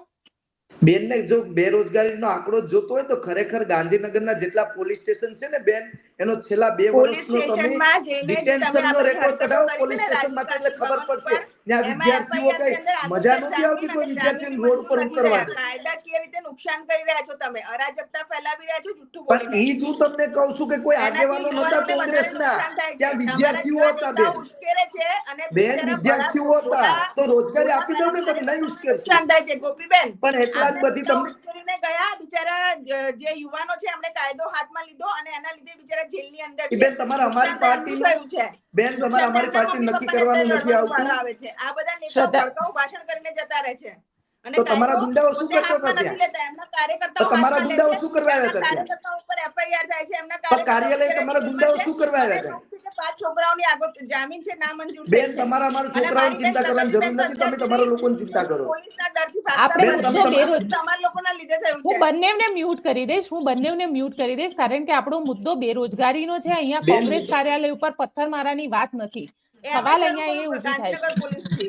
બેનને જો બેરોજગારીનો આંકડો જોતો હોય તો ખરેખર ગાંધીનગરના જેટલા પોલીસ સ્ટેશન છે ને બેન, એનો છેલ્લા 2 વર્ષનો તમે ડિટેન્શનનો રેકોર્ડ કઢાવો પોલીસ સ્ટેશનમાંથી, એટલે ખબર પડશે ત્યાં વિદ્યાર્થીઓ કઈ મજા નથી આવતી કોઈ વિદ્યાર્થીઓને રોડ પર ઉતરવાની. કાયદાકીય રીતે નુકસાન કરી રહ્યા છો તમે, અરાજકતા ફેલાવી રહ્યા છો, જુઠ્ઠું પણ બોલીને. ઈ જ હું તમને કહું છું કે કોઈ આગેવાનો નહોતા કોંગ્રેસના, ત્યાં વિદ્યાર્થીઓ હતા બેન. ઉશ્કેરે છે અને બેન વિદ્યાર્થીઓ હતા તો રોજગારી આપી દો ને, તમે નહીં ઉશ્કેરશો. નુકસાન થાય છે ગોપીબેન. પણ એટલા જ બધી તમને ગયા બિચારા જે યુવાનો છે એમણે કાયદો હાથમાં લીધો અને એના લીધે બિચારા જેલની અંદર છે. બેન તમારે અમારી પાર્ટીનું છે બેન, તમારે અમારી પાર્ટી નક્કી કરવાનું નથી આવતું. આ બધા નેતાઓ ભડકાઉ ભાષણ કરીને જતા રહે છે. તો તમારા ગુંડાઓ શું કરતા હતા ત્યાં? એમના કાર્યકર્તાઓ તો તમારા ગુંડાઓ શું કરવા આવ્યા હતા ત્યાં? કાર્યકર્તાઓ ઉપર FIR થાય છે. એમના તો કાર્યાલય તમારા ગુંડાઓ શું કરવા આવ્યા હતા? 5 છોકરાઓની આગળ જામીન છે ના મંજૂર. બેન તમારા અમારા છોકરાઓની ચિંતા કરવાની જરૂર નથી, તમે તમારા લોકોની ચિંતા કરો. પોલીસના ડરથી તમારા લોકોના લીધે થયું છે. હું બંનેને મ્યુટ કરી દઈશ, કારણ કે આપણો મુદ્દો બેરોજગારીનો છે. અહીંયા કોંગ્રેસ કાર્યાલય ઉપર પથ્થરમારાની વાત નથી. સવાલ અહીંયા એ ઊભી થાય છે.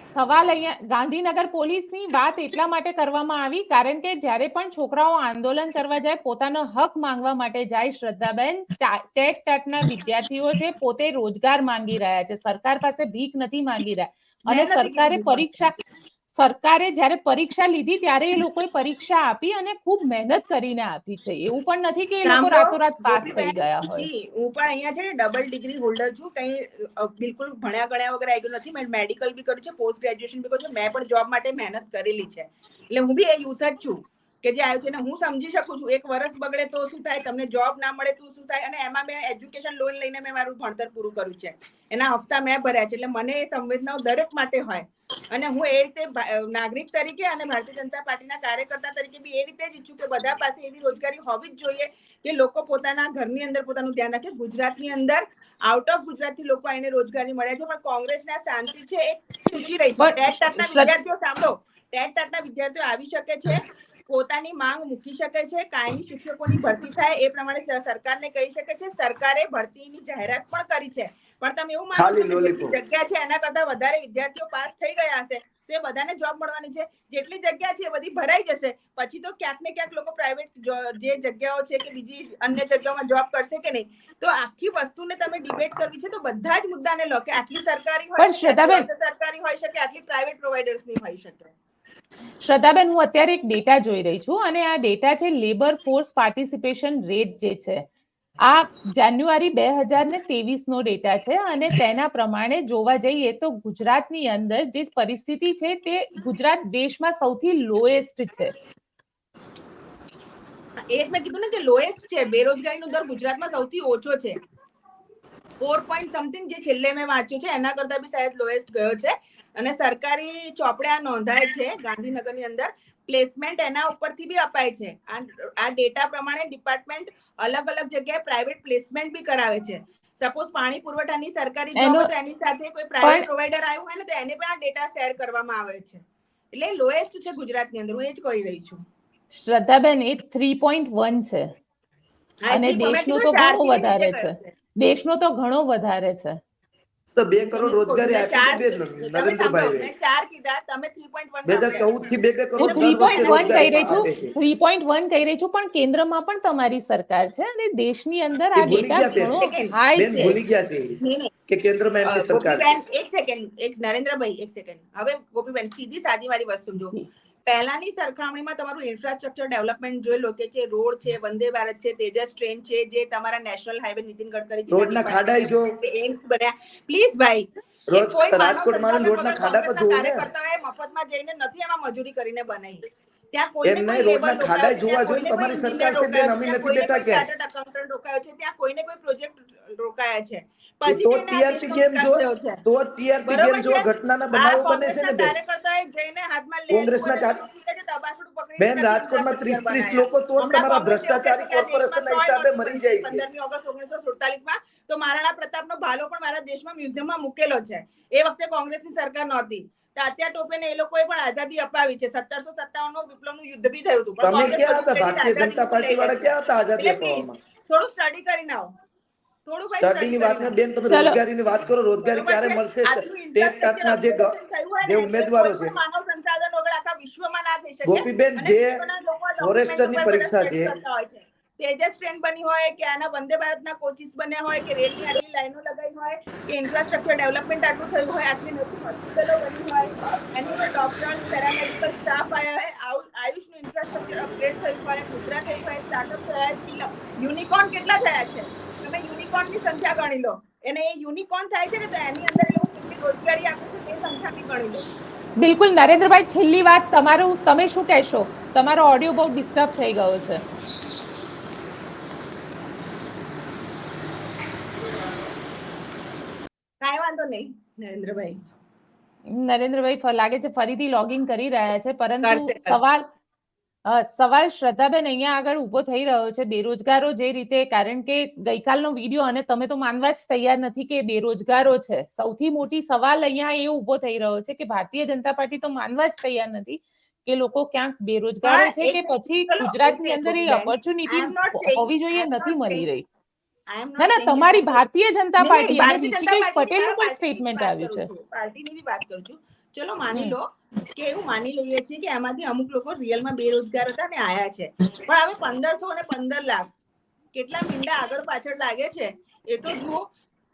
સવાલ અહીંયા ગાંધીનગર પોલીસની વાત એટલા માટે કરવામાં આવી કારણ કે જ્યારે પણ છોકરાઓ આંદોલન કરવા જાય, પોતાનો હક માંગવા માટે જાય, શ્રદ્ધાબેન, ટેટ ટાટના વિદ્યાર્થીઓ છે, પોતે રોજગાર માંગી રહ્યા છે, સરકાર પાસે ભીખ નથી માંગી રહ્યા. અને સરકારે જ્યારે પરીક્ષા લીધી ત્યારે એ લોકોએ પરીક્ષા આપી અને ખૂબ મહેનત કરીને આપી છે. એવું પણ નથી કે એ લોકો રાતોરાત પાસ થઈ ગયા હોય. હું પણ અહીંયા છે ને ડબલ ડિગ્રી હોલ્ડર છું, કઈ બિલકુલ ભણ્યા ગણ્યા વગર આવી ગયું નથી. મેં મેડિકલ બી કર્યું છે, પોસ્ટ ગ્રેજ્યુએશન બી કર્યું છે. મેં પણ જોબ માટે મહેનત કરેલી છે, એટલે હું બી એ યુથ જ છું કે જે આવ્યું છે ને હું સમજી શકું છું. 1 વર્ષ બગડે તો શું થાય, તમને જોબ ના મળે તો શું થાય. અને એમાં મેં એજ્યુકેશન લોન લઈને મેં મારું ભણતર પૂરું કર્યું છે, એના હપ્તા મેં ભર્યા છે. એટલે મને એ સંવેદનાઓ દરેક માટે હોય અને હું એ રીતે નાગરિક તરીકે અને ભારતીય જનતા પાર્ટીના કાર્યકર્તા તરીકે બી એ રીતે જ ઈચ્છું કે બધા પાસે એવી રોજગારી હોવી જ જોઈએ કે લોકો પોતાના ઘરની અંદર પોતાનું ધ્યાન રાખે. ગુજરાતની અંદર આઉટ ઓફ ગુજરાતથી લોકો આવીને રોજગારી મળ્યા છે, પણ કોંગ્રેસના શાંતિ છે એ ચૂકી રહી છે. ટેટ ટાટના વિદ્યાર્થીઓ સાંભળો, ટેટ ટાટના વિદ્યાર્થીઓ આવી શકે છે, પોતાની માંગ મૂકી શકે છે, કાયમી શિક્ષકોની ભરતી થાય એ પ્રમાણે સરકારને કહી શકે છે. સરકારે ભરતીની જાહેરાત પણ કરી છે, પણ તમે એવું માનો છો કે જગ્યા છે એના કરતા વધારે વિદ્યાર્થીઓ પાસ થઈ ગયા હશે તો એ બધાને જોબ મળવાની છે. જેટલી જગ્યા છે એ બધી ભરાઈ જશે, પછી તો ક્યાંક ને ક્યાંક લોકો પ્રાઇવેટ જે જગ્યાઓ છે કે બીજી અન્ય જગ્યાઓમાં જોબ કરશે કે નહીં. તો આખી વસ્તુને તમે ડિબેટ કરવી છે તો બધા જ મુદ્દાને લો કે આટલી સરકારી હોય શકે, સરકારી હોય શકે, આટલી પ્રાઇવેટ પ્રોવાઇડર્સની હોય શકે. શ્રદ્ધાબેન, હું અત્યારે એક ડેટા જોઈ રહી છું અને આ ડેટા છે લેબર ફોર્સ પાર્ટિસિપેશન રેટ જે છે, આ જાન્યુઆરી 2023 નો ડેટા છે અને તેના પ્રમાણે જોવા જઈએ તો ગુજરાતની અંદર જે પરિસ્થિતિ છે તે ગુજરાત દેશમાં સૌથી લોએસ્ટ છે. એ જ મેં કીધું ને કે લોએસ્ટ છે. બેરોજગારીનો દર ગુજરાતમાં સૌથી ઓછો છે, 4 સમથિંગ જે છેલ્લે મેં વાંચ્યું છે એના કરતા બી શાયદ લોએસ્ટ ગયો છે. અને સરકારી ચોપડે નોંધાય છે ગાંધીનગરની અંદર. પ્લેસમેન્ટ એના ઉપરથી બી અપાય છે. આ ડેટા પ્રમાણે ડિપાર્ટમેન્ટ અલગ અલગ જગ્યાએ પ્રાઇવેટ પ્લેસમેન્ટ બી કરાવે છે. સપોઝ પાણી પુરવઠાની સરકારી જોબ હોય તો એની સાથે કોઈ પ્રાઇવેટ પ્રોવાઇડર આવ્યું હોય ને તો એને પણ આ ડેટા શેર કરવામાં આવે છે. એટલે લોએસ્ટ છે ગુજરાતની અંદર, હું એ જ કહી રહી છું. શ્રદ્ધાબેન, એ 3.1 છે અને દેશનો તો ઘણો વધારે છે. દેશનો તો ઘણો વધારે છે. તો 2 કરોડ રોજગારી આપી છે નરેન્દ્રભાઈ. મેં 4 કીધા, તમે 3.1 2014 થી 2 કરોડ 3.1 કહી રહી છું, 3.1 કહી રહી છું, પણ કેન્દ્રમાં પણ તમારી સરકાર છે અને દેશની અંદર આ ડેટા ઘણો હાઈ છે. ભૂલી ગયા છે કે કેન્દ્રમાં એમની સરકાર છે. એક સેકન્ડ, એક નરેન્દ્રભાઈ, એક સેકન્ડ. હવે ગોપીબેન, સીધી સાદી વાળી વસ્તુ સમજો. પહેલાની સરખામણીમાં તમારું ઇન્ફ્રાસ્ટ્રક્ચર ડેવલપમેન્ટ જોઈ લો કે રોડ છે, વંદે ભારત છે, તેજસ ટ્રેન છે, જે તમારા નેશનલ હાઈવે નીતિન ગડકરી રોડના ખાડા જો એમ્સ બન્યા. પ્લીઝ ભાઈ, રાજકોટમાં રોડના ખાડા પર જોવો ને, કાર્યકર્તાઓએ મફતમાં જઈને નથી એમાં મજૂરી કરીને બનાવી. ત્યાં કોઈ એમને રોડના ખાડા જોવા જોઈએ. તમારી સરકાર છે બેન, અમે નથી બેઠા કે અકાઉન્ટન્ટ રોકાયો છે, ત્યાં કોઈને કોઈ પ્રોજેક્ટ રોકાયા છે. તો ટીઆરપી ગેમ જો, તો ટીઆરપી ગેમ જો ઘટનાના બનાવો બને છે ને બેન. કાર્યકર્તાએ જઈને હાથમાં કોંગ્રેસના બેન, રાજકોટમાં 30 લોકો તો તમારા ભ્રષ્ટાચારી કોર્પોરેશનના હિસાબે મરી જાય છે. 15 ઓગસ્ટ 1947માં તો મહારાણા પ્રતાપનો ભાલો પણ મારા દેશમાં મ્યુઝિયમમાં મૂકેલો છે. એ વખતે કોંગ્રેસની સરકાર નહોતી. તાત્યા ટોપેને એ લોકોએ પણ આઝાદી અપાવી છે. 1757 વિપ્લવનું યુદ્ધ બી થયું હતું. તમે ક્યાં હતા? ભારતીય જનતા પાર્ટી વાળા ક્યાં હતા આઝાદી અપાવવામાં? થોડું સ્ટડી કરીને આવો. થોડું ભાઈ સ્ટડીની વાત ને બેન, તમે રોજગારીની વાત કરો. રોજગારી ક્યારે મળશે? ટેટ ટાટના જે ઉમેદવારો છે, માનવ સંસાધન વગર આખા વિશ્વમાં ના થઈ શકે. ગોપીબેન, જે ફોરેસ્ટરની પરીક્ષા છે, તેજસ ટ્રેન બની હોય કે આના વંદે ભારતના કોચિસ બન્યા હોય કે રેલની આટલી લાઈનો લગાવી હોય કે ઇન્ફ્રાસ્ટ્રક્ચર ડેવલપમેન્ટ આટલું થયું હોય, આટલી નવી હોસ્પિટલો બની હોય, એની અંદર ડોક્ટર્સ, પેરામેડિકલ સ્ટાફ આવ્યા હોય, આયુષનું ઇન્ફ્રાસ્ટ્રક્ચર અપગ્રેડ થયું હોય, મુદ્રા થઈ હોય, સ્ટાર્ટઅપ થયા, સ્કિલ યુનિકોર્ન કેટલા થયા છે? તમે યુનિકોર્નની સંખ્યા ગણી લો. અને એ યુનિકોર્ન થાય છે ને, તો એની અંદર એ લોકો કેટલી રોજગારી આપે છે તે સંખ્યા બી ગણી લો. બિલકુલ નરેન્દ્રભાઈ, છેલ્લી વાત તમારું, તમે શું કહેશો? તમારો ઓડિયો બહુ ડિસ્ટર્બ થઈ ગયો છે. કાંઈ વાંધો નહીં નરેન્દ્રભાઈ. નરેન્દ્રભાઈ લાગે છે ફરીથી લોગિન કરી રહ્યા છે, પરંતુ સવાલ શ્રદ્ધાબેન અહીંયા આગળ ઉભો થઈ રહ્યો છે. બેરોજગારો જે રીતે, કારણ કે ગઈકાલનો વિડીયો અને તમે તો માનવા જ તૈયાર નથી કે બેરોજગારો છે. સૌથી મોટી સવાલ અહીંયા એ ઉભો થઈ રહ્યો છે કે ભારતીય જનતા પાર્ટી તો માનવા જ તૈયાર નથી કે લોકો ક્યાંક બેરોજગારો છે કે પછી ગુજરાતની અંદર એ ઓપોર્ચ્યુનિટી હોવી જોઈએ, નથી મળી રહી. ના ના, તમારી ભારતીય જનતા પાર્ટી અને ઋષિકેશ પટેલનું પણ સ્ટેટમેન્ટ આવ્યું છે. પાર્ટીની બી વાત કરું છું. ચલો માની લો કે એવું માની લઈએ છીએ કે આમાંથી અમુક લોકો રિયલમાં બેરોજગાર હતા ને આયા છે, પણ હવે 1500 અને 15 લાખ કેટલા મીંડા આગળ પાછળ લાગે છે એ તો જુઓ.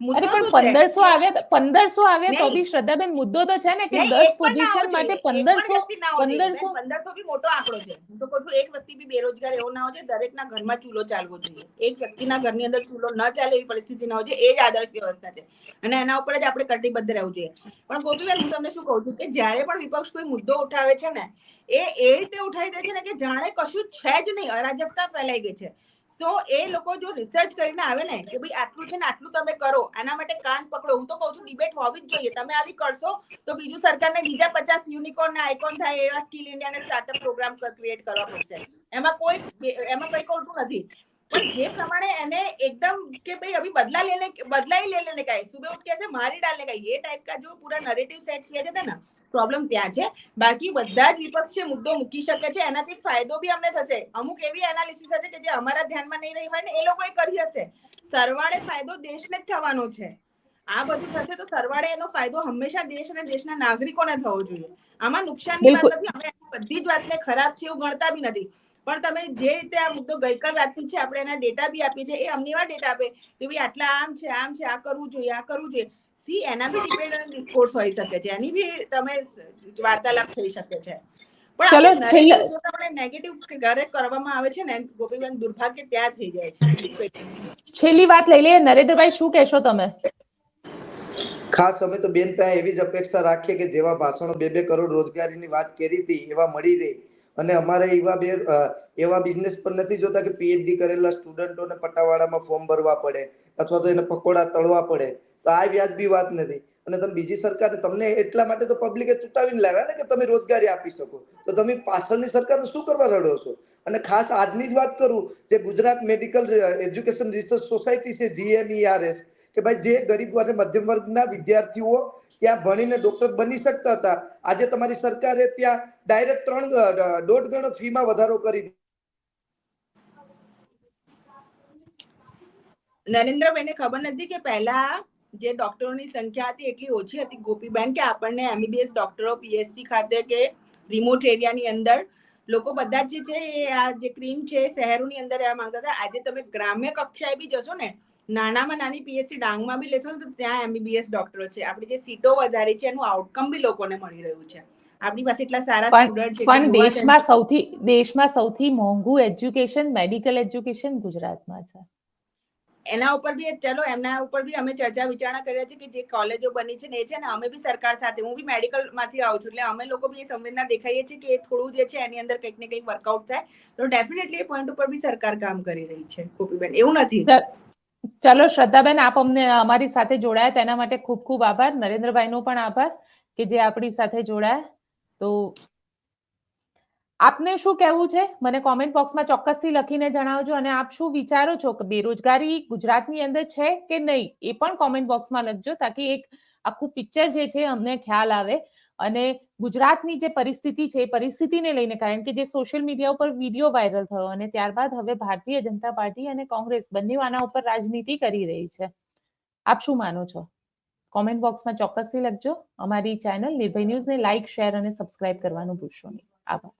અરે પણ 1500 આવ્યા તો બી શ્રદ્ધાબેન, મુદ્દો તો છે ને કે 10 પોઝિશન માટે 1500 બી મોટો આંકડો છે. હું તો કહું છું એક વ્યક્તિ બી બેરોજગાર એવો ના હોય છે. દરેકના ઘરમાં ચૂલો ચાલવો જોઈએ. એક વ્યક્તિના ઘરની અંદર ચૂલો ન ચાલે એવી પરિસ્થિતિ ના હોય છે. એ જ આદર્શ વ્યવસ્થા છે અને એના ઉપર જ આપણે કટિબદ્ધ રહેવું જોઈએ. પણ ગોપીબેન, હું તમને શું કહું છું કે જ્યારે પણ વિપક્ષ કોઈ મુદ્દો ઉઠાવે છે ને, એ રીતે ઉઠાવી દે છે ને કે જાણે કશું છે જ નહીં, અરાજકતા ફેલાઈ ગઈ છે. સો એ લોકો જો રિસર્ચ કરીને આવે ને કે ભાઈ આટલું છે ને આટલું તમે કરો, આના માટે કાન પકડો. હું તો કહું છું ડિબેટ હોવી જ જોઈએ. તમે આવી કરશો તો બીજું સરકારને બીજા 50 યુનિકોર્ન ને આઇકોન થાય એવા સ્કિલ ઇન્ડિયા ને સ્ટાર્ટઅપ પ્રોગ્રામ ક્રિએટ કરવા પડશે. એમાં કઈ ખોટું નથી, પણ જે પ્રમાણે એને એકદમ કે ભાઈ અભી બદલાઈ લેને का सुबह उठ के ऐसे मार ही डालने का, ये टाइप का जो पूरा नरेटिव सेट किया जाता है ना, પ્રોબ્લેમ ત્યાં છે. બાકી બધા જ વિપક્ષે મુદ્દો મૂકી શકે છે, એનાથી ફાયદો બી અમને થશે. અમુક એવી એનાલિસિસ હશે કે જે અમારા ધ્યાનમાં નહીં રહી હોય ને એ લોકોએ કરી હશે. સરવાળે ફાયદો દેશને જ થવાનો છે. આ બધું થશે તો સરવાળે એનો ફાયદો હંમેશા દેશ અને દેશના નાગરિકોને થવો જોઈએ. આમાં નુકસાનની વાત નથી. અમે બધી જ વાતને ખરાબ છે એવું ગણતા બી નથી, પણ તમે જે રીતે આ મુદ્દો ગઈકાલ રાતથી છે, આપણે એના ડેટા બી આપીએ છીએ, એ અમની વાર ડેટા આપે કે ભાઈ આટલા આમ છે, આ કરવું જોઈએ, આ કરવું જોઈએ. સી એના બી ડિપેન્ડન્ટ ડિસ્કોર્સ હોઈ શકે છે, એની બી તમે વાર્તાલાપ થઈ શકે છે. પણ આપણે નેગેટિવ ક્યારે કરવામાં આવે છે ને ગોપીબેન, દુર્ભાગ્ય ત્યાં થઈ જાય છે. છેલ્લી વાત લઈ લઈએ. નરેન્દ્રભાઈ, શું કહેશો તમે? ખાસ અમે તો બેન પાસે એવી જ અપેક્ષા રાખીએ કે જેવા ભાષણો 2-2 કરોડ રોજગારીની વાત કરી હતી એવા મળી રહે. અને અમારે એવા બિઝનેસ પણ નથી જોતા કે પીએચડી કરેલા સ્ટુડન્ટોને પટાવાળામાં ફોર્મ ભરવા પડે અથવા તો એને પકોડા તળવા પડે. તો આ વ્યાજબી વાત નથી. અને તમે બીજી સરકાર, તમને એટલા માટે તો પબ્લિકે ચૂંટાવીને લાવ્યા ને કે તમે રોજગારી આપી શકો. તો તમે પાછળની સરકારને શું કરવા રડો છો? અને ખાસ આજની જ વાત કરું, જે Gujarat medical education research society છે, GMERS, કે ભાઈ જે ગરીબ અને મધ્યમ વર્ગના વિદ્યાર્થીઓ ત્યાં ભણીને ડોક્ટર બની શકતા હતા, આજે તમારી સરકારે ત્યાં ડાયરેક્ટ 3.5 ગણો ફીમાં વધારો કરી. નરેન્દ્રભાઈને ખબર નથી કે પહેલા જે ડોક્ટરોની સંખ્યા હતી એટલી ઓછી હતી ગોપીબેન, કે આપણને MBBS ડોક્ટરો PSC ખાતે કે રિમોટ એરિયાની અંદર લોકો બધા જે છે એ આ જે ક્રીમ છે શહેરોની અંદર આ માંગતા હતા. આજે તમે ગ્રામ્ય કક્ષાએ બી જશો ને, નાનામાં નાની PSC ડાંગમાં બી લેશો તો ત્યાં MBBS ડોક્ટરો છે. આપણી જે સીટો વધારી છે એનું આઉટકમ બી લોકોને મળી રહ્યું છે. આપણી પાસે એટલા સારા સ્ટુડન્ટ છે. પણ દેશમાં સૌથી મોંઘું એજ્યુકેશન, મેડિકલ એજ્યુકેશન ગુજરાતમાં છે. એના ઉપર બી ચલો એમના ઉપર બી અમે ચર્ચા વિચારણા કર્યા છે કે જે કોલેજો બની છે ને એ છે ને, અમે બી સરકાર સાથે, હું બી મેડિકલ માંથી આવું છું એટલે અમે લોકો બી એ સંવેદના દેખાઈએ છીએ કે થોડું જે છે એની અંદર કંઈક ને કંઈક વર્કઆઉટ થાય તો ડેફિનેટલી એ પોઈન્ટ ઉપર બી સરકાર કામ કરી રહી છે. ગોપીબેન, એવું નથી. ચલો શ્રદ્ધાબેન, આપ અમને અમારી સાથે જોડાયા તેના માટે ખૂબ ખૂબ આભાર. નરેન્દ્રભાઈનો પણ આભાર કે જે આપણી સાથે જોડાયા. તો આપને શું કહેવું છે મને કોમેન્ટ બોક્સમાં ચોક્કસથી લખીને જણાવજો અને આપ શું વિચારો છો કે બેરોજગારી ગુજરાતની અંદર છે કે નહીં એ પણ કોમેન્ટ બોક્સમાં લખજો તાકી એક આખું પિક્ચર જે છે અમને ખ્યાલ આવે અને ગુજરાતની જે પરિસ્થિતિ છે એ પરિસ્થિતિને લઈને કારણ કે જે સોશિયલ મીડિયા ઉપર વિડીયો વાયરલ થયો અને ત્યારબાદ હવે ભારતીય જનતા પાર્ટી અને કોંગ્રેસ બંને આના ઉપર રાજનીતિ કરી રહી છે આપ શું માનો છો કોમેન્ટ બોક્સમાં ચોક્કસથી લખજો અમારી ચેનલ નિર્ભય ન્યૂઝને લાઇક શેર અને સબસ્ક્રાઇબ કરવાનું ભૂલશો નહીં આભાર